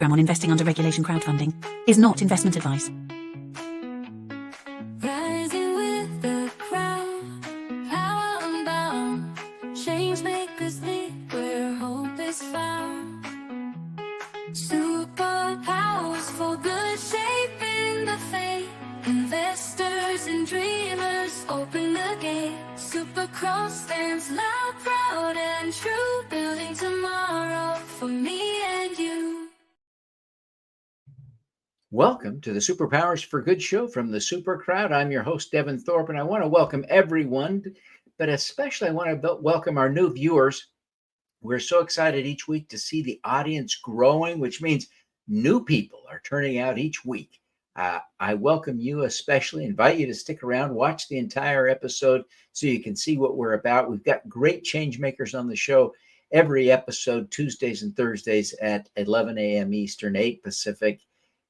program on investing under regulation crowdfunding is not investment advice. Rising with the crowd, power unbound, change makers lead where hope is found. Superpowers for good, shaping the fate. Investors and dreamers open the gate. Supercross stands loud, proud and true, building tomorrow for me and you. Welcome to the Superpowers for Good show from the Super Crowd. I'm your host, Devin Thorpe, and I want to welcome everyone, but especially I want to welcome our new viewers. We're so excited each week to see the audience growing, which means new people are turning out each week. I welcome you, especially invite you to stick around, watch the entire episode so you can see what we're about. We've got great change makers on the show every episode, Tuesdays and Thursdays at 11 a.m. Eastern, 8 Pacific.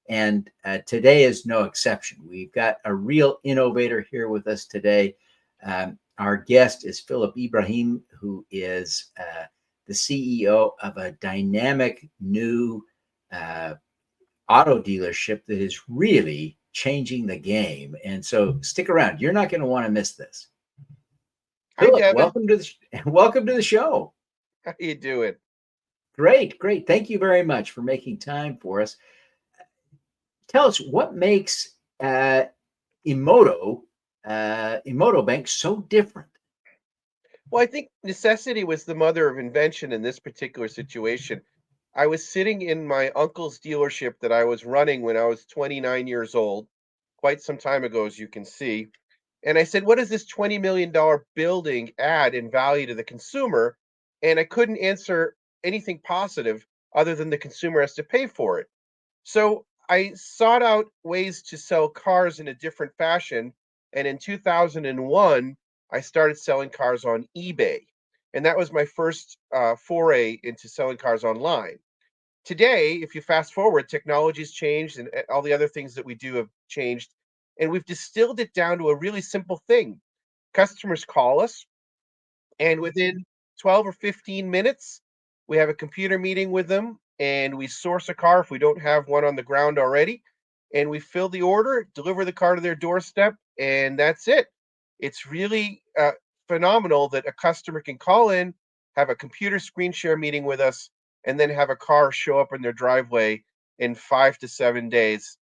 And today is no exception. We've got a real innovator here with us today. Our guest is Phillip Ibrahim, who is the CEO of a dynamic new auto dealership that is really changing the game. And so stick around. You're not going to want to miss this. Hi, Phillip, Devin. welcome to the show. How you doing? Great. Thank you very much for making time for us. Tell us what makes Imotobank so different. Well, I think necessity was the mother of invention in this particular situation. I was sitting in my uncle's dealership that I was running when I was 29 years old, quite some time ago, as you can see. And I said, what does this $20 million building add in value to the consumer? And I couldn't answer anything positive other than the consumer has to pay for it. So I sought out ways to sell cars in a different fashion. And in 2001, I started selling cars on eBay. And that was my first foray into selling cars online. Today, if you fast forward, technology's changed and all the other things that we do have changed. And we've distilled it down to a really simple thing. Customers call us, and within 12 or 15 minutes, we have a computer meeting with them, and we source a car if we don't have one on the ground already. And we fill the order, deliver the car to their doorstep, and that's it. It's really phenomenal that a customer can call in, have a computer screen share meeting with us, and then have a car show up in their driveway in 5 to 7 days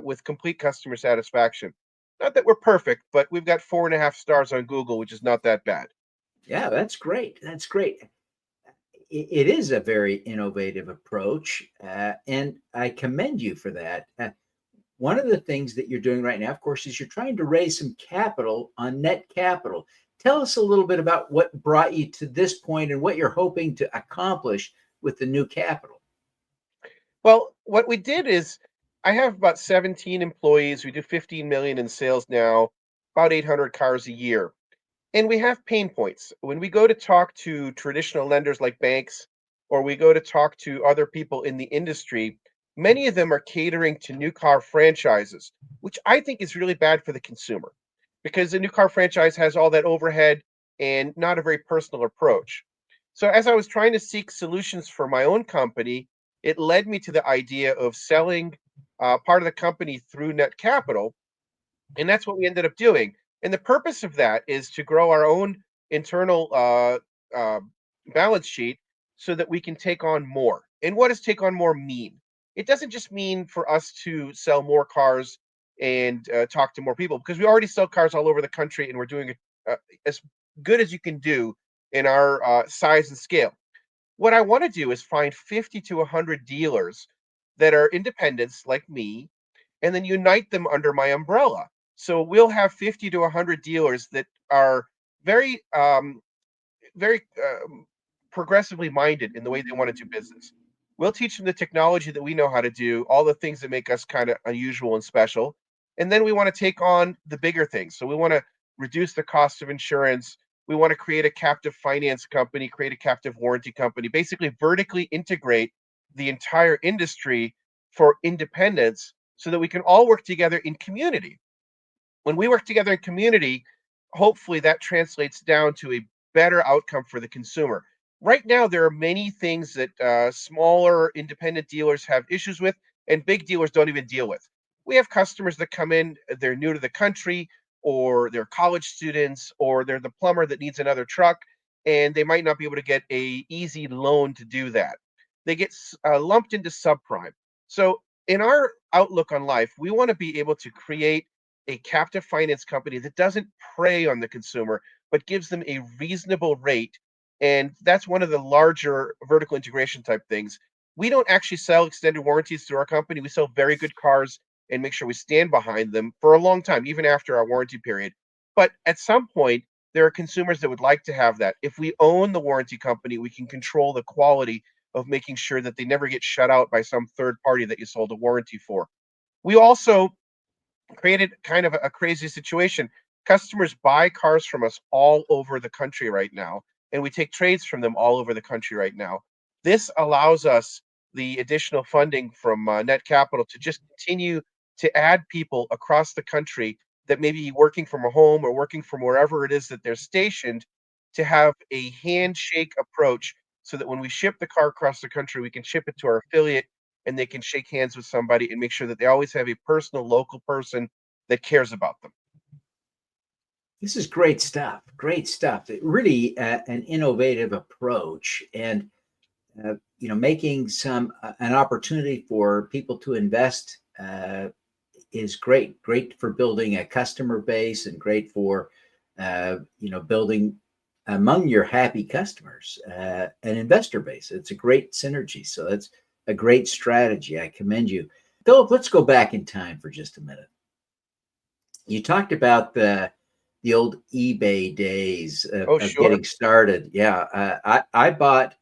with complete customer satisfaction. Not that we're perfect, but we've got 4.5 stars on Google, which is not that bad. Yeah, that's great. It is a very innovative approach, and I commend you for that. One of the things that you're doing right now, of course, is you're trying to raise some capital on Netcapital. Tell us a little bit about what brought you to this point and what you're hoping to accomplish with the new capital. Well, what we did is I have about 17 employees. We do 15 million in sales now, about 800 cars a year. And we have pain points. When we go to talk to traditional lenders like banks, or we go to talk to other people in the industry, many of them are catering to new car franchises, which I think is really bad for the consumer because the new car franchise has all that overhead and not a very personal approach. So, as I was trying to seek solutions for my own company, it led me to the idea of selling part of the company through Netcapital. And that's what we ended up doing. And the purpose of that is to grow our own internal uh, balance sheet so that we can take on more. And what does take on more mean? It doesn't just mean for us to sell more cars and talk to more people because we already sell cars all over the country and we're doing it as good as you can do in our size and scale. What I want to do is find 50 to 100 dealers that are independents like me and then unite them under my umbrella. So we'll have 50 to 100 dealers that are very progressively minded in the way they want to do business. We'll teach them the technology that we know how to do, all the things that make us kind of unusual and special. And then we want to take on the bigger things. So we want to reduce the cost of insurance. We want to create a captive finance company, create a captive warranty company, basically vertically integrate the entire industry for independence so that we can all work together in community. When we work together in community, hopefully that translates down to a better outcome for the consumer. Right now, there are many things that smaller independent dealers have issues with, and big dealers don't even deal with. We have customers that come in, they're new to the country, or they're college students, or they're the plumber that needs another truck, and they might not be able to get a easy loan to do that. They get lumped into subprime. So, in our outlook on life, we want to be able to create a captive finance company that doesn't prey on the consumer, but gives them a reasonable rate, and that's one of the larger vertical integration type things. We don't actually sell extended warranties through our company. We sell very good cars and make sure we stand behind them for a long time, even after our warranty period. But at some point, there are consumers that would like to have that. If we own the warranty company, we can control the quality of making sure that they never get shut out by some third party that you sold a warranty for. We also created kind of a crazy situation. Customers buy cars from us all over the country right now, and we take trades from them all over the country right now. This allows us the additional funding from Netcapital to just continue to add people across the country that may be working from a home or working from wherever it is that they're stationed, to have a handshake approach so that when we ship the car across the country, we can ship it to our affiliate and they can shake hands with somebody and make sure that they always have a personal local person that cares about them. This is great stuff. Great stuff. It really an innovative approach, and making some an opportunity for people to invest is great. Great for building a customer base, and great for building among your happy customers an investor base. It's a great synergy. So that's a great strategy. I commend you, Phillip. Let's go back in time for just a minute. You talked about the old eBay days Oh, of sure. getting started. Yeah, I bought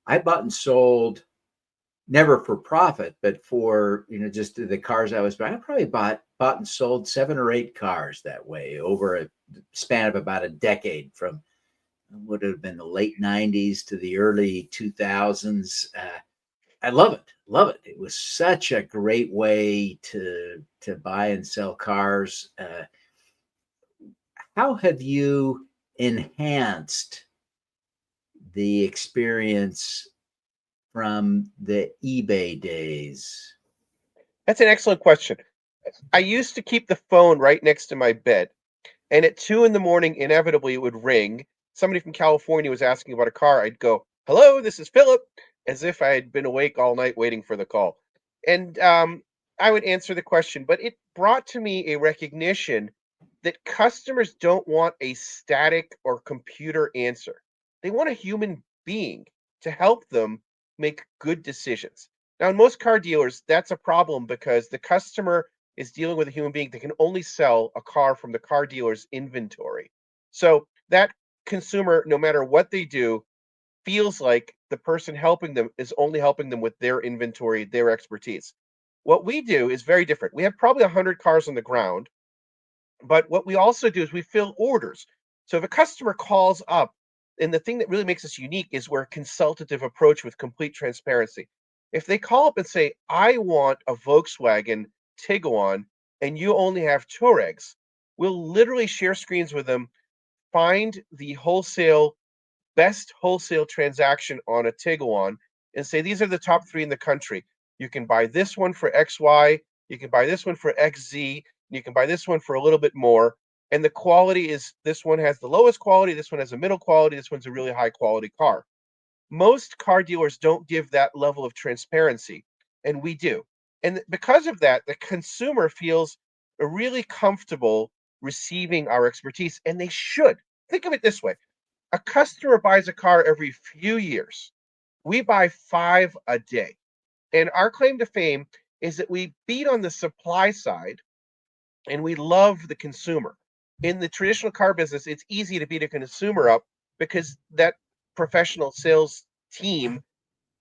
and sold, never for profit, but for just the cars I was buying. I probably bought and sold 7 or 8 cars that way over a span of about a decade, from would have been the late '90s to the early 2000s. I love it, love it. It was such a great way to buy and sell cars. How have you enhanced the experience from the eBay days? That's an excellent question. I used to keep the phone right next to my bed, and at 2 in the morning, inevitably it would ring. Somebody from California was asking about a car. I'd go, "Hello, this is Philip," as if I had been awake all night waiting for the call. And I would answer the question, but it brought to me a recognition that customers don't want a static or computer answer. They want a human being to help them make good decisions. Now, in most car dealers, that's a problem because the customer is dealing with a human being that can only sell a car from the car dealer's inventory. So that consumer, no matter what they do, feels like the person helping them is only helping them with their inventory, their expertise. What we do is very different. We have probably 100 cars on the ground, but what we also do is we fill orders. So if a customer calls up, and the thing that really makes us unique is we're a consultative approach with complete transparency. If they call up and say, "I want a Volkswagen Tiguan and you only have Touaregs," we'll literally share screens with them, find the best wholesale transaction on a Tiguan, and say, "These are the top 3 in the country. You can buy this one for XY, you can buy this one for XZ, you can buy this one for a little bit more." And the quality is, this one has the lowest quality, this one has a middle quality, this one's a really high quality car. Most car dealers don't give that level of transparency, and we do. And because of that, the consumer feels really comfortable receiving our expertise, and they should. Think of it this way: a customer buys a car every few years. We buy 5 a day. And our claim to fame is that we beat on the supply side and we love the consumer. In the traditional car business, it's easy to beat a consumer up because that professional sales team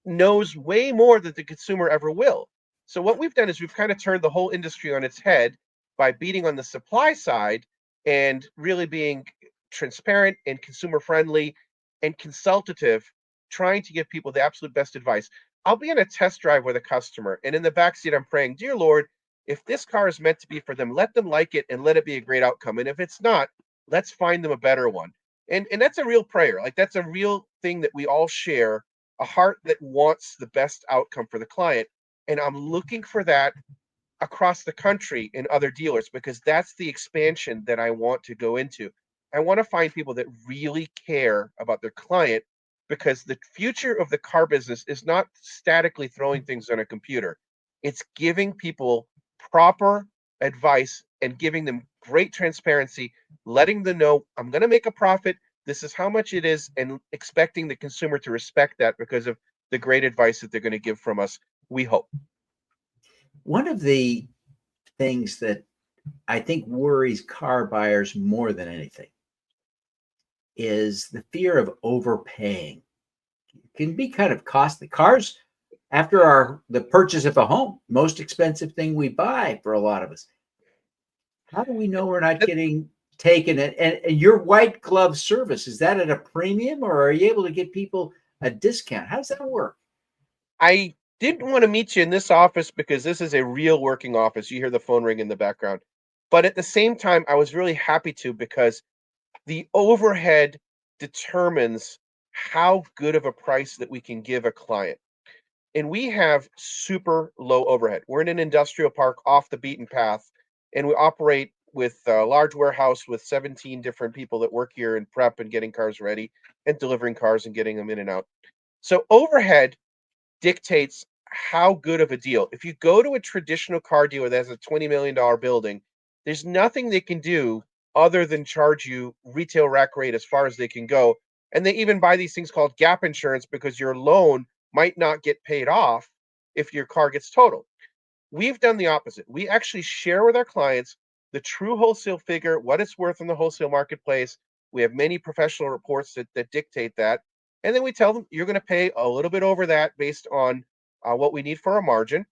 knows way more than the consumer ever will. So what we've done is we've kind of turned the whole industry on its head by beating on the supply side and really being transparent and consumer friendly and consultative, trying to give people the absolute best advice. I'll be in a test drive with a customer, and in the backseat, I'm praying, "Dear Lord, if this car is meant to be for them, let them like it and let it be a great outcome. And if it's not, let's find them a better one." And that's a real prayer. Like, that's a real thing that we all share, a heart that wants the best outcome for the client. And I'm looking for that across the country in other dealers, because that's the expansion that I want to go into. I want to find people that really care about their client, because the future of the car business is not statically throwing things on a computer. It's giving people proper advice and giving them great transparency, letting them know, I'm going to make a profit. This is how much it is, and expecting the consumer to respect that because of the great advice that they're going to give from us, we hope. One of the things that I think worries car buyers more than anything is the fear of overpaying. It can be kind of costly. Cars, after the purchase of a home, most expensive thing we buy for a lot of us. How do we know we're not getting taken? And your white glove service, is that at a premium, or are you able to get people a discount? How does that work? I didn't want to meet you in this office because this is a real working office. You hear the phone ring in the background. But at the same time, I was really happy to, because the overhead determines how good of a price that we can give a client. And we have super low overhead. We're in an industrial park off the beaten path, and we operate with a large warehouse with 17 different people that work here and prep and getting cars ready and delivering cars and getting them in and out. So overhead dictates how good of a deal. If you go to a traditional car dealer that has a $20 million building, there's nothing they can do other than charge you retail rack rate as far as they can go. And they even buy these things called gap insurance, because your loan might not get paid off if your car gets totaled. We've done the opposite. We actually share with our clients the true wholesale figure, what it's worth in the wholesale marketplace. We have many professional reports that dictate that. And then we tell them, you're going to pay a little bit over that based on what we need for our margin.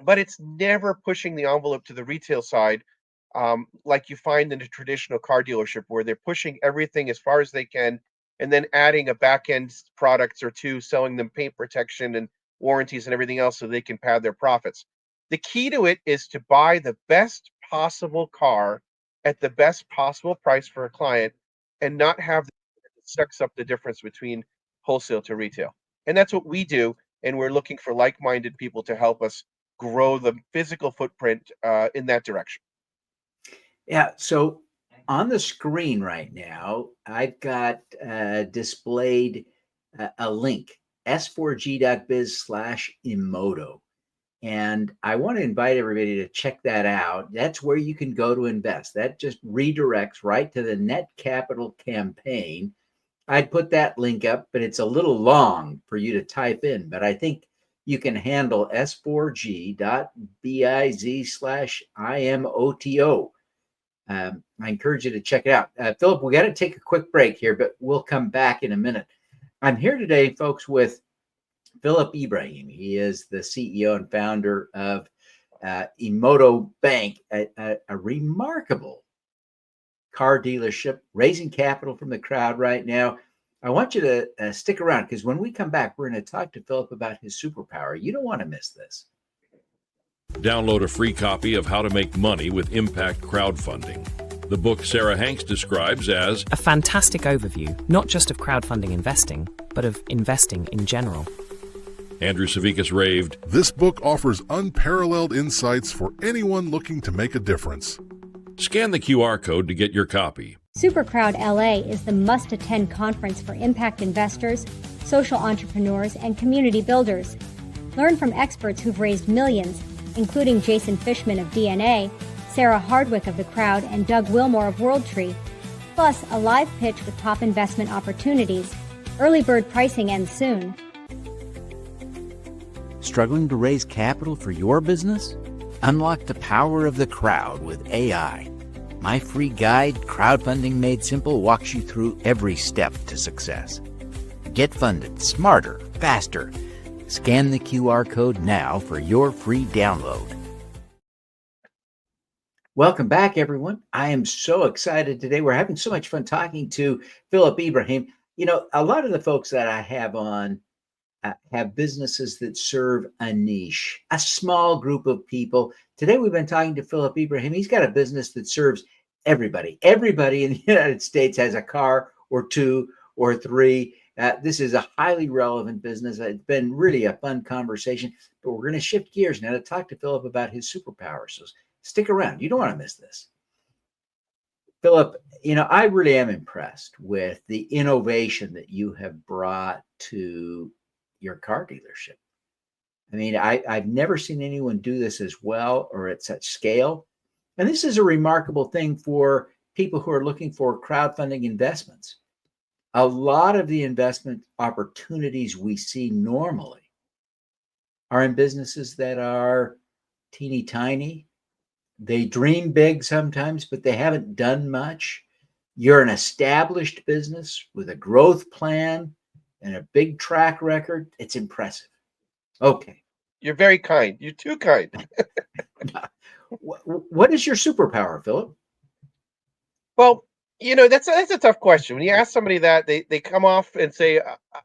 But it's never pushing the envelope to the retail side, like you find in a traditional car dealership, where they're pushing everything as far as they can and then adding a back end products or two, selling them paint protection and warranties and everything else so they can pad their profits. The key to it is to buy the best possible car at the best possible price for a client, and not have that sucks up the difference between wholesale to retail. And that's what we do. And we're looking for like-minded people to help us grow the physical footprint in that direction. Yeah. So on the screen right now, I've got displayed a link, s4g.biz/Imoto. And I want to invite everybody to check that out. That's where you can go to invest. That just redirects right to the Netcapital campaign. I'd put that link up, but it's a little long for you to type in. But I think you can handle s4g.biz/IMOTO. I encourage you to check it out. Phillip, we got to take a quick break here, but we'll come back in a minute. I'm here today, folks, with Phillip Ibrahim. He is the CEO and founder of Imotobank, a remarkable car dealership, raising capital from the crowd right now. I want you to stick around, because when we come back, we're going to talk to Phillip about his superpower. You don't want to miss this. Download a free copy of How to Make Money with Impact Crowdfunding, the book Sarah Hanks describes as a fantastic overview, not just of crowdfunding investing, but of investing in general. Andrew Savickas raved, "This book offers unparalleled insights for anyone looking to make a difference." Scan the QR code to get your copy. SuperCrowd LA is the must-attend conference for impact investors, social entrepreneurs, and community builders. Learn from experts who've raised millions, including Jason Fishman of DNA, Sarah Hardwick of The Crowd, and Doug Wilmore of WorldTree. Plus, a live pitch with top investment opportunities. Early bird pricing ends soon. Struggling to raise capital for your business? Unlock the power of the crowd with AI. My free guide, Crowdfunding Made Simple, walks you through every step to success. Get funded smarter, faster. Scan the QR code now for your free download. Welcome back, everyone. I am so excited today. We're having so much fun talking to Phillip Ibrahim. You know, a lot of the folks that I have on have businesses that serve a niche, a small group of people. Today, we've been talking to Phillip Ibrahim. He's got a business that serves everybody. Everybody in the United States has a car or two or three. This is a highly relevant business. It's been really a fun conversation, but we're going to shift gears now to talk to Phillip about his superpowers. So stick around. You don't want to miss this. Phillip, I really am impressed with the innovation that you have brought to your car dealership. I mean, I've never seen anyone do this as well or at such scale. And this is a remarkable thing for people who are looking for crowdfunding investments. A lot of the investment opportunities we see normally are in businesses that are teeny tiny. They dream big sometimes, but they haven't done much. You're an established business with a growth plan and a big track record. It's impressive. Okay. You're very kind. You're too kind. What is your superpower, Phillip? Well, that's a tough question. When you ask somebody that, they come off and say,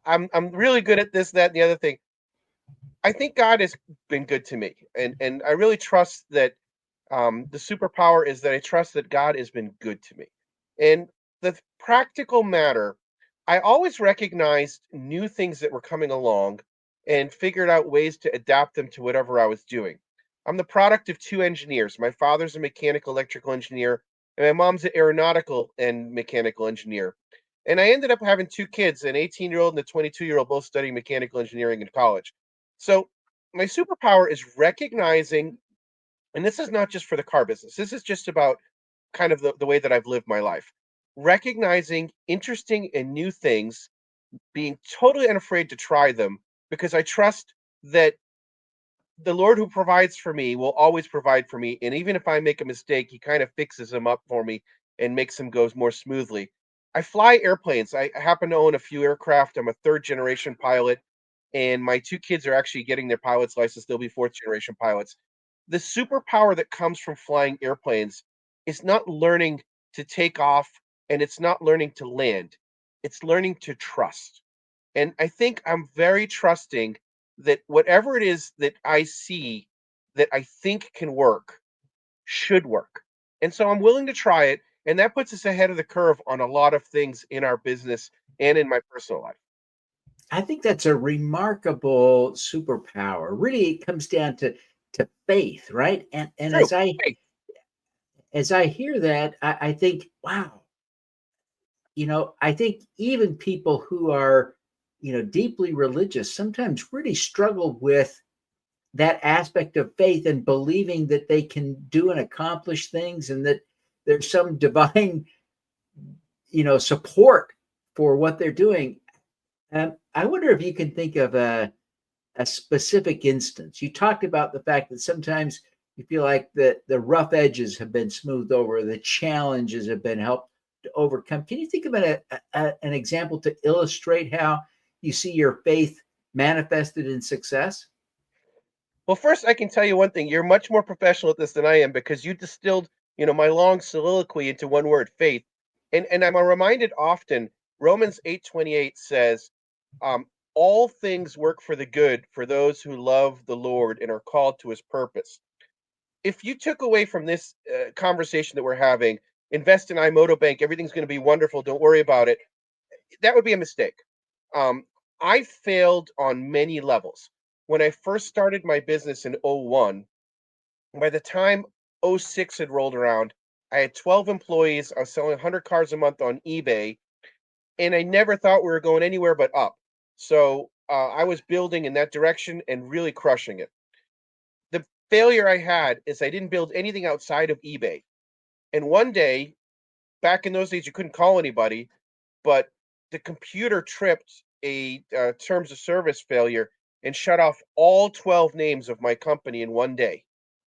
I'm really good at this, that, and the other thing." I think God has been good to me, and I really trust that. The superpower is that I trust that God has been good to me. And the practical matter, I always recognized new things that were coming along and figured out ways to adapt them to whatever I was doing. I'm the product of two engineers. My father's a mechanical electrical engineer, and my mom's an aeronautical and mechanical engineer. And I ended up having two kids, an 18-year-old and a 22-year-old, both studying mechanical engineering in college. So my superpower is recognizing, and this is not just for the car business, this is just about kind of the way that I've lived my life. Recognizing interesting and new things, being totally unafraid to try them, because I trust that the Lord who provides for me will always provide for me. And even if I make a mistake, he kind of fixes them up for me and makes them go more smoothly. I fly airplanes. I happen to own a few aircraft. I'm a third generation pilot, and my two kids are actually getting their pilot's license. They'll be fourth generation pilots. The superpower that comes from flying airplanes is not learning to take off, and it's not learning to land. It's learning to trust. And I think I'm very trusting that whatever it is that I see that I think can work should work. And so I'm willing to try it. And that puts us ahead of the curve on a lot of things in our business and in my personal life. I think that's a remarkable superpower. Really, it comes down to faith, right? And True. Hey, as I hear that, I think, wow, I think even people who are, deeply religious sometimes really struggle with that aspect of faith and believing that they can do and accomplish things and that there's some divine, support for what they're doing. I wonder if you can think of a specific instance. You talked about the fact that sometimes you feel like the rough edges have been smoothed over, the challenges have been helped to overcome. Can you think about an example to illustrate how you see your faith manifested in success? well, first I can tell you one thing. You're much more professional at this than I am because you distilled, my long soliloquy into one word, faith. And I'm reminded often, Romans 8:28 says, um, all things work for the good for those who love the Lord and are called to his purpose. If you took away from this conversation that we're having, invest in Imotobank, everything's going to be wonderful, don't worry about it, that would be a mistake. Um, I failed on many levels. When I first started my business in '01, by the time '06 had rolled around, I had 12 employees. I was selling 100 cars a month on eBay, and I never thought we were going anywhere but up. So I was building in that direction and really crushing it. The failure I had is I didn't build anything outside of eBay. And one day, back in those days, you couldn't call anybody, but the computer tripped a terms of service failure and shut off all 12 names of my company in one day.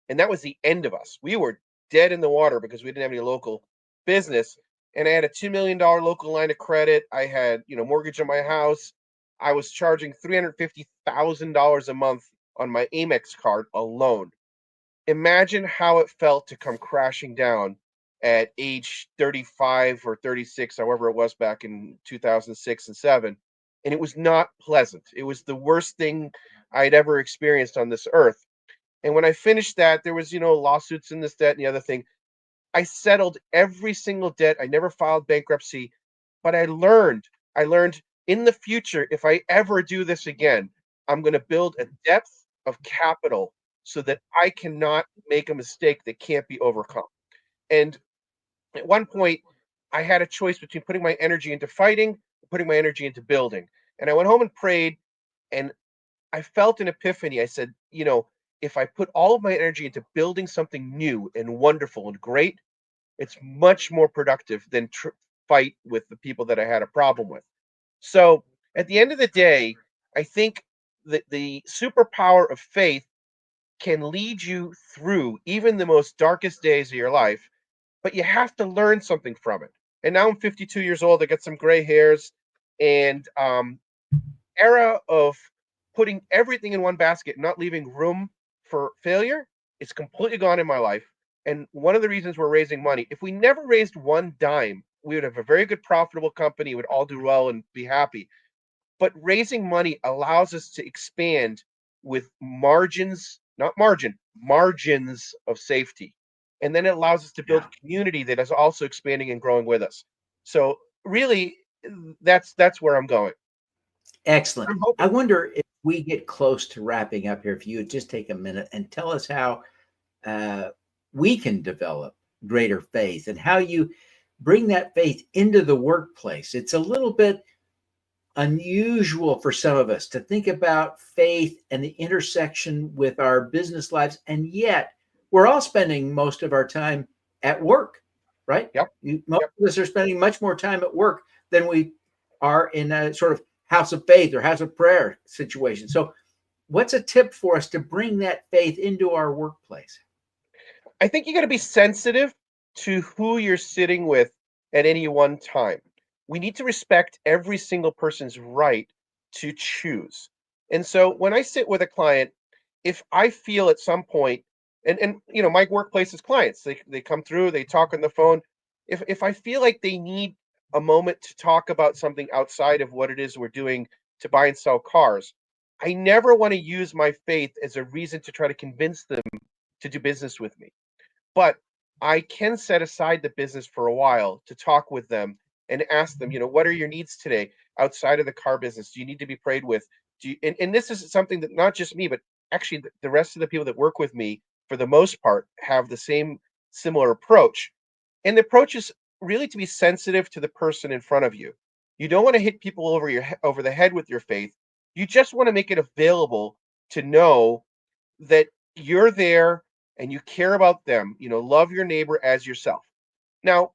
And that was the end of us. We were dead in the water because we didn't have any local business. And I had a $2 million local line of credit. I had, mortgage on my house. I was charging $350,000 a month on my Amex card alone. Imagine how it felt to come crashing down at age 35 or 36, however it was back in 2006 and 7. And it was not pleasant. It was the worst thing I'd ever experienced on this earth. And when I finished that, there was, lawsuits and this, that, and the other thing. I settled every single debt. I never filed bankruptcy, But I learned in the future, if I ever do this again, I'm going to build a depth of capital so that I cannot make a mistake that can't be overcome. And at one point, I had a choice between putting my energy into fighting, or putting my energy into building. And I went home and prayed, and I felt an epiphany. I said, if I put all of my energy into building something new and wonderful and great, it's much more productive than fight with the people that I had a problem with. So at the end of the day, I think that the superpower of faith can lead you through even the most darkest days of your life, but you have to learn something from it. And now I'm 52 years old. I got some gray hairs, and era of putting everything in one basket, not leaving room for failure, is completely gone in my life. And one of the reasons we're raising money, if we never raised one dime, we would have a very good profitable company, would all do well and be happy. But raising money allows us to expand with margins, not margin, margins of safety. And then it allows us to build Yeah. a community that is also expanding and growing with us. So really, that's where I'm going. Excellent. I'm I hoping. wonder if we get close to wrapping up here, if you would just take a minute and tell us how uh, we can develop greater faith and how you bring that faith into the workplace. It's a little bit unusual for some of us to think about faith and the intersection with our business lives, and yet we're all spending most of our time at work, right? Yep. Most Yep. of us are spending much more time at work than we are in a sort of house of faith or house of prayer situation. So what's a tip for us to bring that faith into our workplace? I think you got to be sensitive to who you're sitting with at any one time. We need to respect every single person's right to choose. And so when I sit with a client, if I feel at some point, and my workplace is clients, they come through, they talk on the phone. If I feel like they need a moment to talk about something outside of what it is we're doing to buy and sell cars, I never want to use my faith as a reason to try to convince them to do business with me. But I can set aside the business for a while to talk with them and ask them, what are your needs today outside of the car business? Do you need to be prayed with? And this is something that not just me, but actually the rest of the people that work with me, for the most part, have the same similar approach. And the approach is really to be sensitive to the person in front of you. You don't want to hit people over the head with your faith. You just want to make it available to know that you're there and you care about them. Love your neighbor as yourself. Now,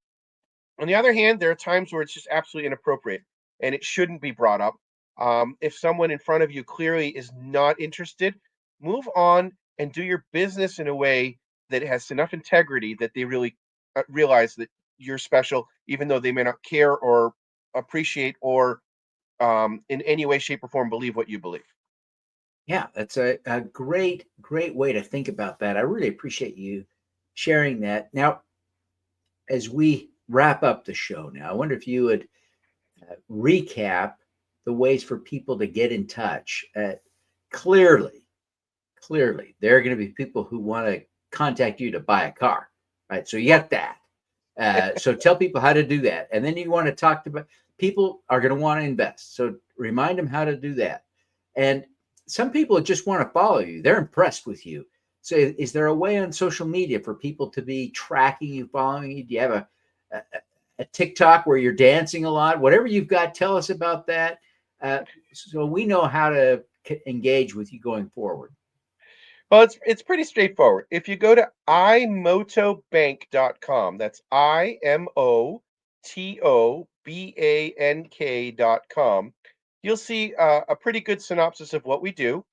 on the other hand, there are times where it's just absolutely inappropriate and it shouldn't be brought up. If someone in front of you clearly is not interested, move on and do your business in a way that has enough integrity that they really realize that you're special, even though they may not care or appreciate or in any way, shape, or form believe what you believe. Yeah, that's a great, great way to think about that. I really appreciate you sharing that. Now, as we wrap up the show now, I wonder if you would recap the ways for people to get in touch. Clearly, clearly, there are going to be people who want to contact you to buy a car, right? So you got that. So tell people how to do that. And then you want to talk to people are going to want to invest. So remind them how to do that. And some people just want to follow you. They're impressed with you. So is there a way on social media for people to be tracking you, following you? Do you have a, a TikTok where you're dancing a lot? Whatever you've got, tell us about that. So we know how to engage with you going forward. Well, it's pretty straightforward. If you go to imotobank.com, that's imotobank.com, you'll see a pretty good synopsis of what we do.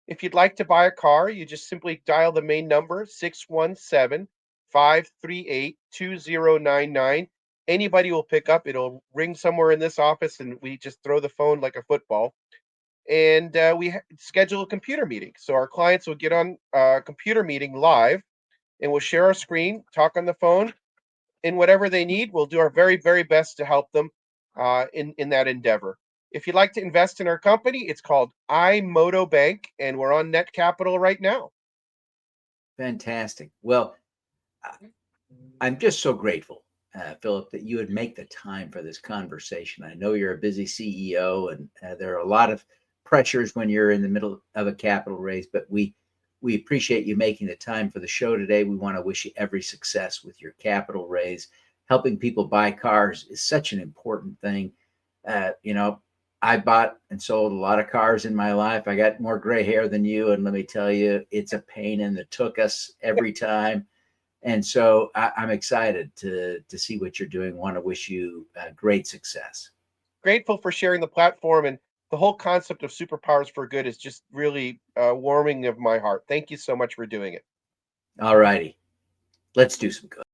If you'd like to buy a car, you just simply dial the main number 617-538-2099. Anybody will pick up. It'll ring somewhere in this office, and we just throw the phone like a football, and we schedule a computer meeting. So our clients will get on a computer meeting live, and we'll share our screen, talk on the phone, and whatever they need, we'll do our very, very best to help them in that endeavor. If you'd like to invest in our company, it's called Imotobank, and we're on Netcapital right now. Fantastic. Well, I'm just so grateful Philip, that you would make the time for this conversation. I know you're a busy CEO, and there are a lot of pressures when you're in the middle of a capital raise, but we appreciate you making the time for the show today. We want to wish you every success with your capital raise. Helping people buy cars is such an important thing. You know, I bought and sold a lot of cars in my life. I got more gray hair than you, and let me tell you, it's a pain in the tuchus every time. And so I'm excited to see what you're doing. Want to wish you great success. Grateful for sharing the platform, and the whole concept of superpowers for good is just really warming of my heart. Thank you so much for doing it. All righty, let's do some good.